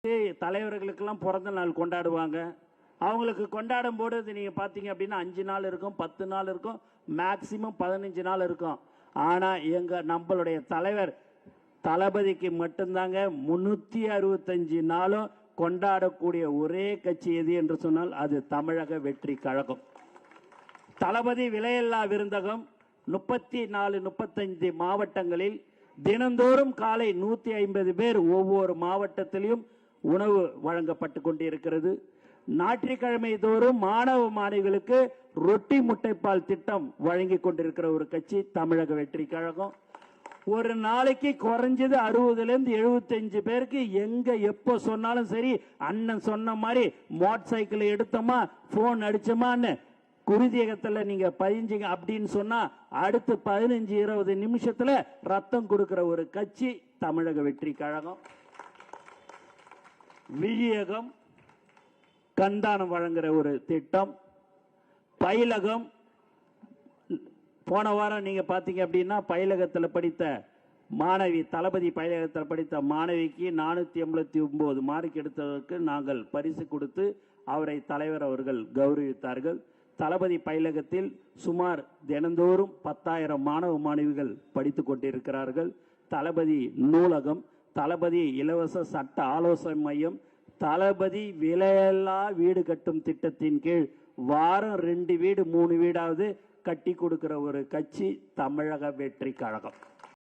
தலைவர்களுக்கெல்லாம் பிறந்த நாள் கொண்டாடுவாங்க. அவங்களுக்கு கொண்டாடும் போது நீங்க பாத்தீங்க அப்படின்னா 5 நாள் இருக்கும், 10 நாள் இருக்கும், மேக்சிமம் 15 நாள் இருக்கும். ஆனா நம்மளுடைய தலைவர் தளபதிக்கு மட்டும்தாங்க 365 நாளும் கொண்டாடக்கூடிய ஒரே கட்சி எது என்று சொன்னால் அது தமிழக வெற்றி கழகம். தளபதி விலையில்லா விருந்தகம் 34-35 மாவட்டங்களில் தினந்தோறும் காலை 150 பேர் ஒவ்வொரு மாவட்டத்திலும் உணவு வழங்கப்பட்டு கொண்டிருக்கிறது. ஞாயிற்றுக்கிழமை தோறும் மாணவ மாணவிகளுக்கு ரொட்டி முட்டைப்பால் திட்டம் வழங்கி கொண்டிருக்கிற ஒரு கட்சி தமிழக வெற்றி கழகம். ஒரு நாளைக்கு குறைஞ்சது 60-75 பேருக்கு எங்க எப்போ சொன்னாலும் சரி, அண்ணன் சொன்ன மாதிரி மோட்டார் சைக்கிள் எடுத்தோமா போன் அடிச்சோமான்னு குருதியகத்தில் நீங்க பதிஞ்சிங்க அப்படின்னு சொன்னா அடுத்து 15-20 நிமிஷத்துல ரத்தம் கொடுக்கிற ஒரு கட்சி தமிழக வெற்றி கழகம். விழியகம் கண்தானம் வழங்குற ஒரு திட்டம். பயிலகம் போன வாரம் நீங்க பாத்தீங்க அப்படின்னா பயிலகத்தில் படித்த மாணவி, தளபதி பயிலகத்தில் படித்த மாணவிக்கு 489 மார்க் எடுத்ததற்கு நாங்கள் பரிசு கொடுத்து அவரை தலைவர் அவர்கள் கௌரவித்தார்கள். தளபதி பயிலகத்தில் சுமார் தினந்தோறும் 10,000 மாணவ மாணவிகள் படித்துக் கொண்டிருக்கிறார்கள். தளபதி நூலகம், தளபதி இலவச சட்ட ஆலோசனை மையம், தளபதி விலையில்லா வீடு கட்டும் திட்டத்தின் கீழ் வாரம் 2 வீடு 3 வீடாவது கட்டி கொடுக்கிற ஒரு கட்சி தமிழக வெற்றி கழகம்.